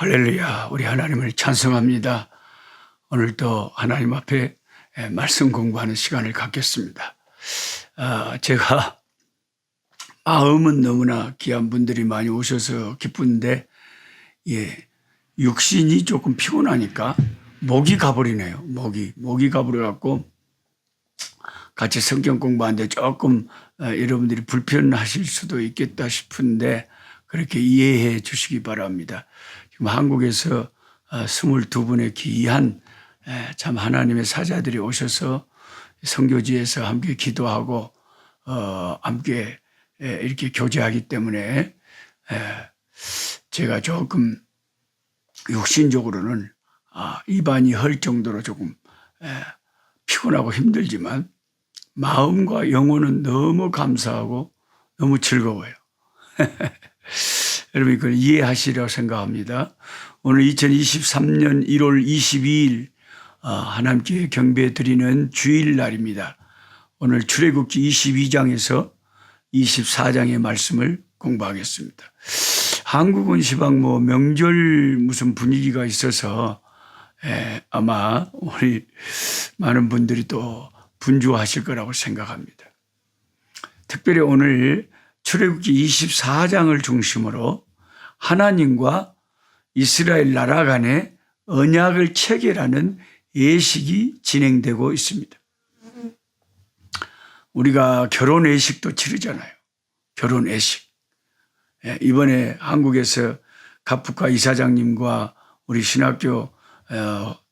할렐루야, 우리 하나님을 찬송합니다. 오늘도 하나님 앞에 말씀 공부하는 시간을 갖겠습니다. 제가 마음은 너무나 귀한 분들이 많이 오셔서 기쁜데 육신이 조금 피곤하니까 목이 가버리네요. 목이 가버려갖고 같이 성경 공부하는데 조금 여러분들이 불편하실 수도 있겠다 싶은데 그렇게 이해해 주시기 바랍니다. 지금 한국에서 22분의 귀한 참 하나님의 사자들이 오셔서 선교지에서 함께 기도하고 함께 이렇게 교제하기 때문에 제가 조금 육신적으로는 입안이 헐 정도로 조금 피곤하고 힘들지만 마음과 영혼은 너무 감사하고 너무 즐거워요. 여러분 그걸 이해하시리라고 생각합니다. 오늘 2023년 1월 22일 하나님께 경배 드리는 주일날입니다. 오늘 출애굽기 22장에서 24장의 말씀을 공부하겠습니다. 한국은 시방 명절 무슨 분위기가 있어서 아마 우리 많은 분들이 또 분주하실 거라고 생각합니다. 특별히 오늘 출애굽기 24장을 중심으로 하나님과 이스라엘 나라 간의 언약을 체결하는 예식이 진행되고 있습니다. 우리가 결혼 예식도 치르잖아요. 결혼 예식. 이번에 한국에서 갑북화 이사장님과 우리 신학교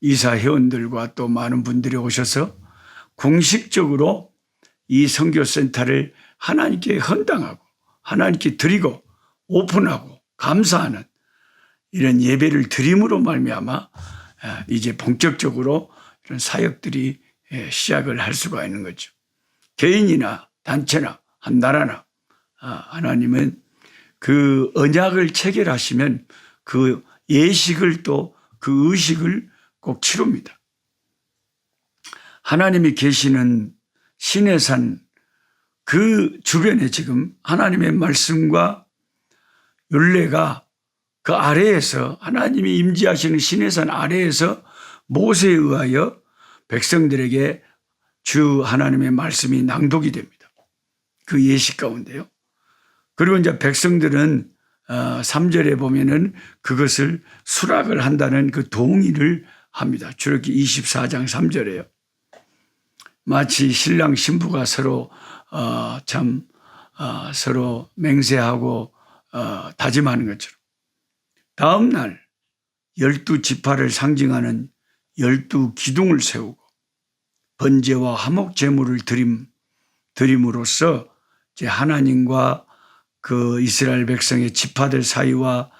이사 회원들과 또 많은 분들이 오셔서 공식적으로 이 선교센터를 하나님께 헌당하고 하나님께 드리고 오픈하고 감사하는 이런 예배를 드림으로 말미암아 이제 본격적으로 이런 사역들이 시작을 할 수가 있는 거죠. 개인이나 단체나 한 나라나 하나님은 그 언약을 체결하시면 그 예식을 또 그 의식을 꼭 치릅니다. 하나님이 계시는 시내산 그 주변에 지금 하나님의 말씀과 율례가 그 아래에서 하나님이 임재하시는 시내산 아래에서 모세에 의하여 백성들에게 주 하나님의 말씀이 낭독이 됩니다. 그 예식 가운데요. 그리고 이제 백성들은 3절에 보면은 그것을 수락을 한다는 그 동의를 합니다. 출애굽기 24장 3절에요. 마치 신랑 신부가 서로 서로 맹세하고 다짐하는 것처럼 다음 날 12지파를 상징하는 12기둥을 세우고 번제와 화목 제물을 드림으로써 이제 하나님과 그 이스라엘 백성의 지파들 사이와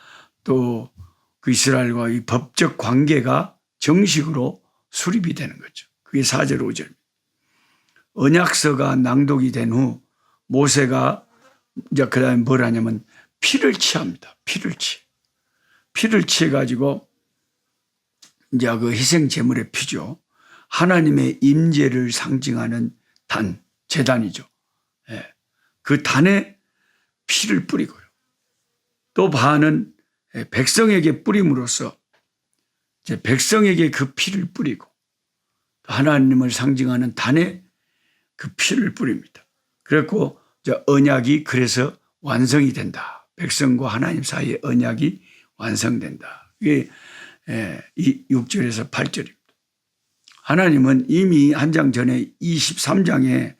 또 그 이스라엘과 이 법적 관계가 정식으로 수립이 되는 거죠. 그게 4절 5절. 언약서가 낭독이 된 후 모세가 이제 그 다음에 뭘 하냐면 피를 취합니다. 피를 취해가지고 이제 그 희생 제물의 피죠. 하나님의 임재를 상징하는 단, 제단이죠. 그 단에 피를 뿌리고요. 또 반은 백성에게 뿌림으로써 이제 백성에게 그 피를 뿌리고 하나님을 상징하는 단에 그 피를 뿌립니다. 그래서 언약이 그래서 완성이 된다. 백성과 하나님 사이의 언약이 완성된다. 이게 6절에서 8절입니다. 하나님은 이미 한 장 전에 23장에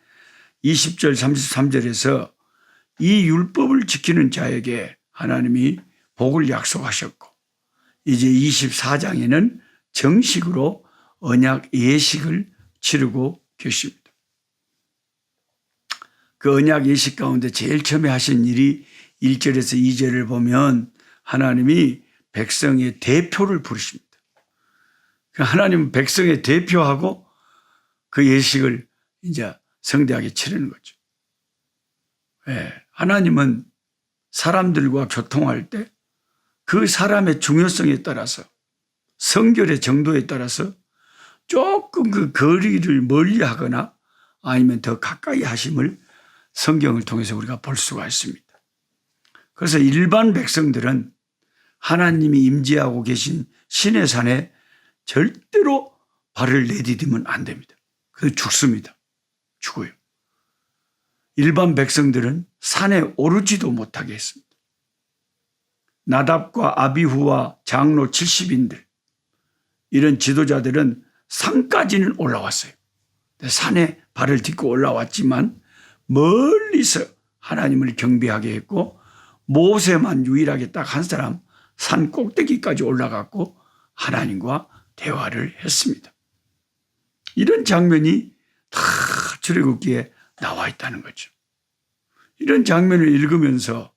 20절 33절에서 이 율법을 지키는 자에게 하나님이 복을 약속하셨고 이제 24장에는 정식으로 언약 예식을 치르고 계십니다. 그 언약 예식 가운데 제일 처음에 하신 일이 1절에서 2절을 보면 하나님이 백성의 대표를 부르십니다. 하나님은 백성의 대표하고 그 예식을 이제 성대하게 치르는 거죠. 하나님은 사람들과 교통할 때 그 사람의 중요성에 따라서 성결의 정도에 따라서 조금 그 거리를 멀리 하거나 아니면 더 가까이 하심을 성경을 통해서 우리가 볼 수가 있습니다. 그래서 일반 백성들은 하나님이 임재하고 계신 신의 산에 절대로 발을 내디디면 안 됩니다. 그래서 죽습니다. 죽어요. 일반 백성들은 산에 오르지도 못하게 했습니다. 나답과 아비후와 장로 70인들, 이런 지도자들은 산까지는 올라왔어요. 산에 발을 딛고 올라왔지만 멀리서 하나님을 경배하게 했고, 모세만 유일하게 딱 한 사람 산 꼭대기까지 올라갔고 하나님과 대화를 했습니다. 이런 장면이 다 출애굽기에 나와 있다는 거죠. 이런 장면을 읽으면서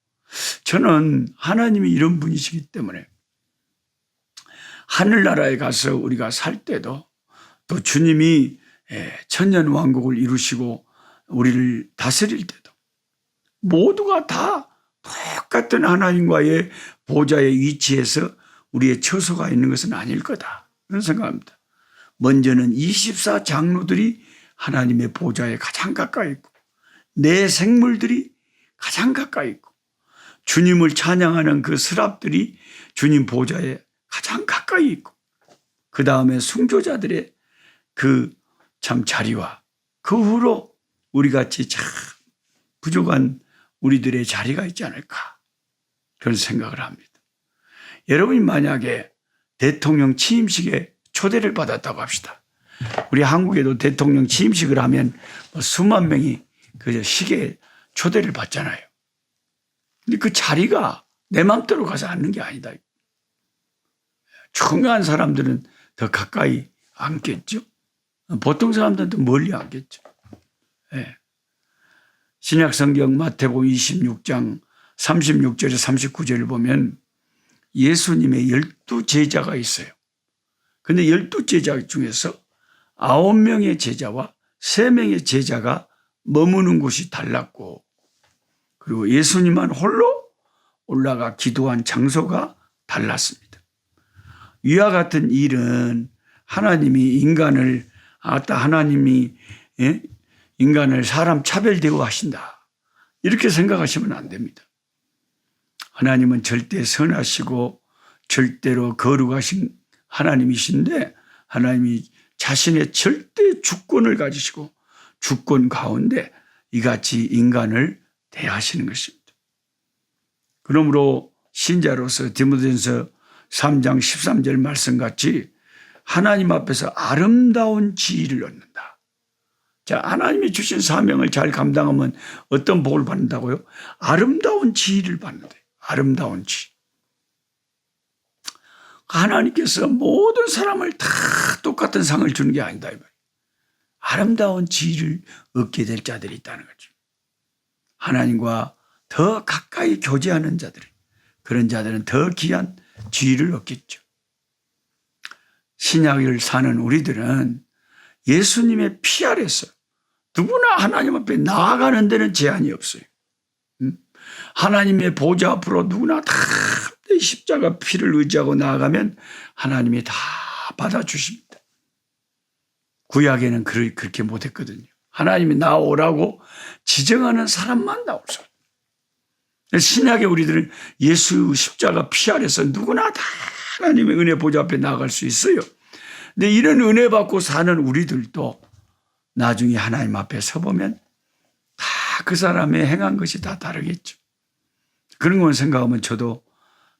저는 하나님이 이런 분이시기 때문에 하늘나라에 가서 우리가 살 때도, 또 주님이 천년왕국을 이루시고 우리를 다스릴 때도 모두가 다 똑같은 하나님과의 보좌의 위치에서 우리의 처소가 있는 것은 아닐 거다, 그런 생각합니다. 먼저는 24 장로들이 하나님의 보좌에 가장 가까이 있고, 내 생물들이 가장 가까이 있고, 주님을 찬양하는 그 스랍들이 주님 보좌에 가장 가까이 있고, 그 다음에 순교자들의 그 참 자리와 그 후로 우리같이 참 부족한 우리들의 자리가 있지 않을까, 그런 생각을 합니다. 여러분이 만약에 대통령 취임식에 초대를 받았다고 합시다. 우리 한국에도 대통령 취임식을 하면 수만 명이 그 식에 초대를 받잖아요. 근데 그 자리가 내 맘대로 가서 앉는 게 아니다. 중요한 사람들은 더 가까이 앉겠죠. 보통 사람들은 더 멀리 앉겠죠. 네. 신약 성경 마태복음 26장 36절에 39절을 보면 예수님의 12제자가 있어요. 근데 12제자 중에서 9명의 제자와 3명의 제자가 머무는 곳이 달랐고, 그리고 예수님만 홀로 올라가 기도한 장소가 달랐습니다. 이와 같은 일은 하나님이 인간을 사람 차별 대우하신다, 이렇게 생각하시면 안 됩니다. 하나님은 절대 선하시고 절대로 거룩하신 하나님이신데, 하나님이 자신의 절대 주권을 가지시고 주권 가운데 이같이 인간을 대하시는 것입니다. 그러므로 신자로서 디모데전서 3장 13절 말씀같이 하나님 앞에서 아름다운 지위를 얻는다. 자, 하나님이 주신 사명을 잘 감당하면 어떤 복을 받는다고요? 아름다운 지위를 받는다. 아름다운 지위. 하나님께서 모든 사람을 다 똑같은 상을 주는 게 아니다. 아름다운 지위를 얻게 될 자들이 있다는 거죠. 하나님과 더 가까이 교제하는 자들, 그런 자들은 더 귀한 지위를 얻겠죠. 신약을 사는 우리들은 예수님의 피 아래서 누구나 하나님 앞에 나아가는 데는 제한이 없어요. 하나님의 보좌 앞으로 누구나 다 십자가 피를 의지하고 나아가면 하나님이 다 받아주십니다. 구약에는 그렇게 못했거든요. 하나님이 나오라고 지정하는 사람만 나올 수 없어요. 신약의 우리들은 예수 십자가 피 아래서 누구나 다 하나님의 은혜 보좌 앞에 나아갈 수 있어요. 근데 이런 은혜 받고 사는 우리들도 나중에 하나님 앞에 서보면 다 그 사람의 행한 것이 다 다르겠죠. 그런 걸 생각하면 저도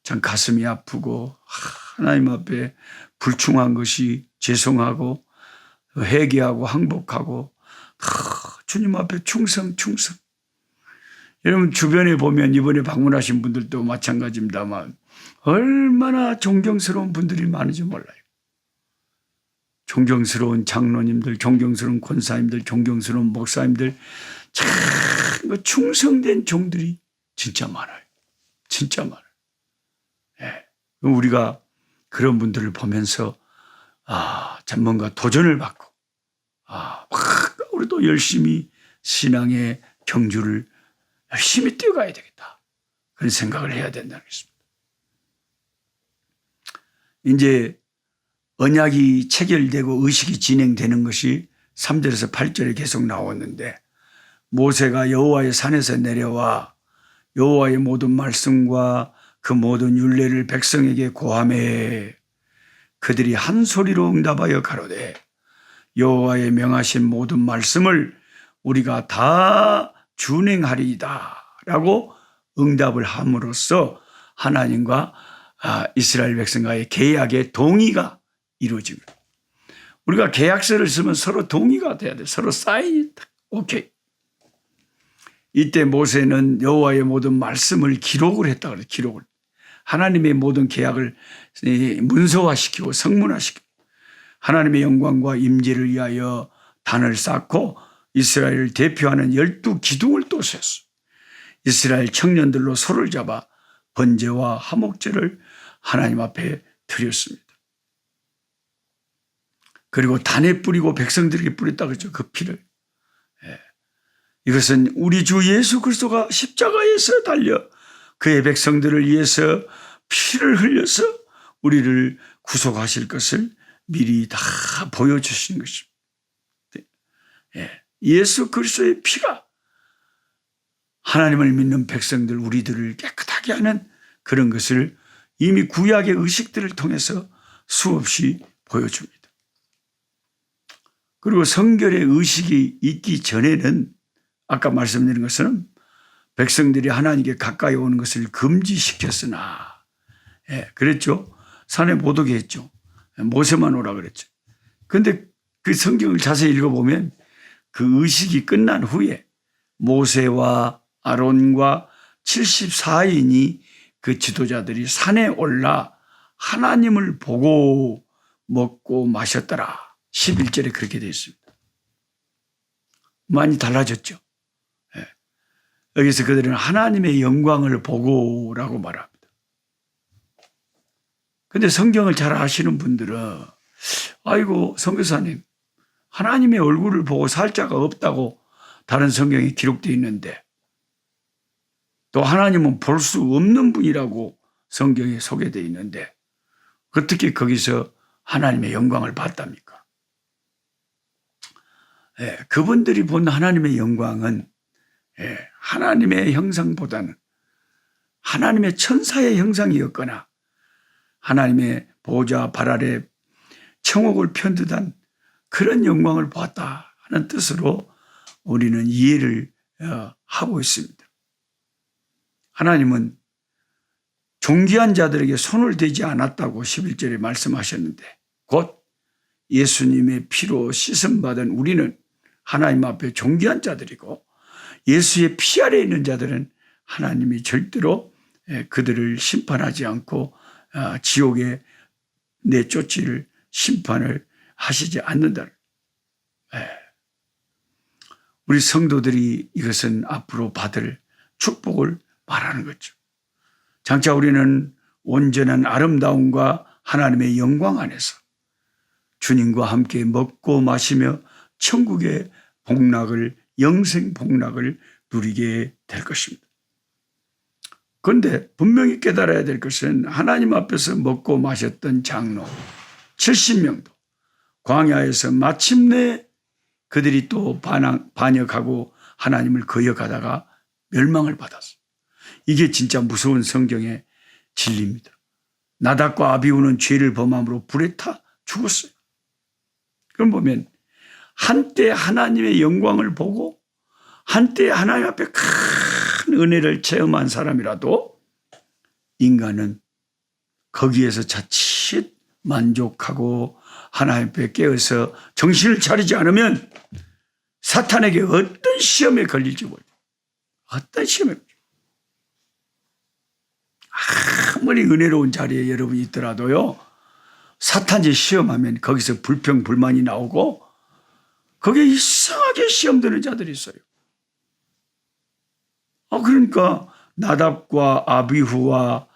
참 가슴이 아프고, 하나님 앞에 불충한 것이 죄송하고 회개하고 항복하고, 주님 앞에 충성. 여러분 주변에 보면 이번에 방문하신 분들도 마찬가지입니다만 얼마나 존경스러운 분들이 많은지 몰라요. 존경스러운 장로님들, 존경스러운 권사님들, 존경스러운 목사님들, 참 충성된 종들이 진짜 많아요. 진짜 많아요. 예. 우리가 그런 분들을 보면서 참 뭔가 도전을 받고, 우리도 열심히 신앙의 경주를 열심히 뛰어가야 되겠다, 그런 생각을 해야 된다는 것입니다. 이제 언약이 체결되고 의식이 진행되는 것이 3절에서 8절에 계속 나왔는데, 모세가 여호와의 산에서 내려와 여호와의 모든 말씀과 그 모든 율례를 백성에게 고하매 그들이 한 소리로 응답하여 가로되 여호와의 명하신 모든 말씀을 우리가 다 준행하리이다 라고 응답을 함으로써 하나님과 이스라엘 백성과의 계약의 동의가 이루어집니다. 우리가 계약서를 쓰면 서로 동의가 돼야 돼. 서로 사인이 딱 오케이. 이때 모세는 여호와의 모든 말씀을 기록을 했다 그래요. 기록을. 하나님의 모든 계약을 문서화시키고 성문화시키고 하나님의 영광과 임재를 위하여 단을 쌓고 이스라엘을 대표하는 12기둥을 또 세웠어요. 이스라엘 청년들로 소를 잡아 번제와 화목제를 하나님 앞에 드렸습니다. 그리고 단에 뿌리고 백성들에게 뿌렸다 그랬죠. 그 피를. 이것은 우리 주 예수 그리스도가 십자가에서 달려 그의 백성들을 위해서 피를 흘려서 우리를 구속하실 것을 미리 다 보여주신 것입니다. 예수 그리스도의 피가 하나님을 믿는 백성들 우리들을 깨끗하게 하는 그런 것을 이미 구약의 의식들을 통해서 수없이 보여줍니다. 그리고 성결의 의식이 있기 전에는 아까 말씀드린 것처럼 백성들이 하나님께 가까이 오는 것을 금지시켰으나 그랬죠. 산에 못 오게 했죠. 모세만 오라 그랬죠. 그런데 그 성경을 자세히 읽어보면 그 의식이 끝난 후에 모세와 아론과 74인이 그 지도자들이 산에 올라 하나님을 보고 먹고 마셨더라. 11절에 그렇게 되어 있습니다. 많이 달라졌죠. 여기서 그들은 하나님의 영광을 보고라고 말합니다. 근데 성경을 잘 아시는 분들은 아이고 선교사님 하나님의 얼굴을 보고 살 자가 없다고 다른 성경에 기록되어 있는데 또 하나님은 볼 수 없는 분이라고 성경에 소개되어 있는데 어떻게 거기서 하나님의 영광을 봤답니까? 그분들이 본 하나님의 영광은 하나님의 형상보다는 하나님의 천사의 형상이었거나 하나님의 보좌 발 아래 청옥을 편듯한 그런 영광을 보았다 하는 뜻으로 우리는 이해를 하고 있습니다. 하나님은 존귀한 자들에게 손을 대지 않았다고 11절에 말씀하셨는데 곧 예수님의 피로 씻음받은 우리는 하나님 앞에 존귀한 자들이고 예수의 피 아래에 있는 자들은 하나님이 절대로 그들을 심판하지 않고 지옥에 내쫓을 심판을 하시지 않는다. 우리 성도들이 이것은 앞으로 받을 축복을 말하는 거죠. 장차 우리는 온전한 아름다움과 하나님의 영광 안에서 주님과 함께 먹고 마시며 천국의 복락을 영생 복락을 누리게 될 것입니다. 그런데 분명히 깨달아야 될 것은 하나님 앞에서 먹고 마셨던 장로 70명도 광야에서 마침내 그들이 또 반역하고 하나님을 거역하다가 멸망을 받았어요. 이게 진짜 무서운 성경의 진리입니다. 나답과 아비후는 죄를 범함으로 불에 타 죽었어요. 그럼 보면 한때 하나님의 영광을 보고 한때 하나님 앞에 큰 은혜를 체험한 사람이라도 인간은 거기에서 자칫 만족하고 하나님 앞에 깨어서 정신을 차리지 않으면 사탄에게 어떤 시험에 걸릴지 몰라요. 어떤 시험에 걸릴지. 아무리 은혜로운 자리에 여러분이 있더라도요. 사탄이 시험하면 거기서 불평 불만이 나오고 거기에 이상하게 시험되는 자들이 있어요. 그러니까 나답과 아비후와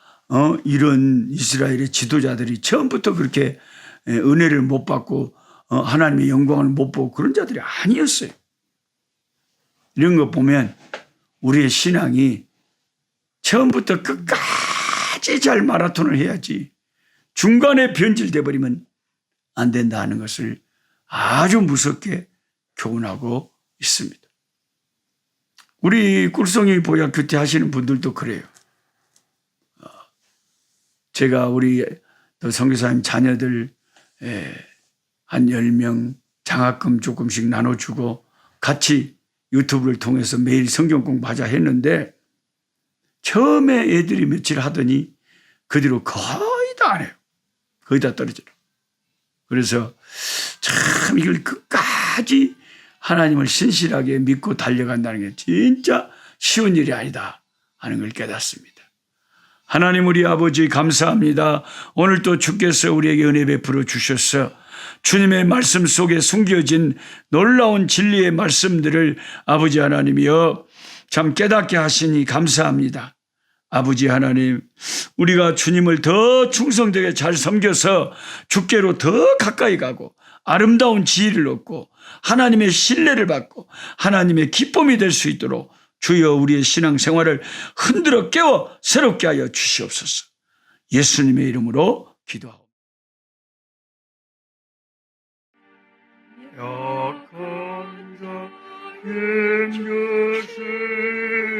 이런 이스라엘의 지도자들이 처음부터 그렇게 은혜를 못 받고 하나님의 영광을 못 보고 그런 자들이 아니었어요. 이런 거 보면 우리의 신앙이 처음부터 끝까지 잘 마라톤을 해야지 중간에 변질돼 버리면 안 된다 하는 것을 아주 무섭게 교훈하고 있습니다. 우리 꿀송이 보약 교태 하시는 분들도 그래요. 제가 우리 또 선교사님 자녀들 한 10명 장학금 조금씩 나눠주고 같이 유튜브를 통해서 매일 성경 공부하자 했는데 처음에 애들이 며칠 하더니 그 뒤로 거의 다 안 해요. 거의 다 떨어져요. 그래서 참 이걸 끝까지 하나님을 신실하게 믿고 달려간다는 게 진짜 쉬운 일이 아니다 하는 걸 깨닫습니다. 하나님 우리 아버지 감사합니다. 오늘 또 주께서 우리에게 은혜 베풀어 주셔서 주님의 말씀 속에 숨겨진 놀라운 진리의 말씀들을 아버지 하나님이여 참 깨닫게 하시니 감사합니다. 아버지 하나님, 우리가 주님을 더 충성되게 잘 섬겨서 주께로 더 가까이 가고 아름다운 지혜를 얻고 하나님의 신뢰를 받고 하나님의 기쁨이 될 수 있도록 주여 우리의 신앙생활을 흔들어 깨워 새롭게 하여 주시옵소서. 예수님의 이름으로 기도하옵니다. 약한 자인 것을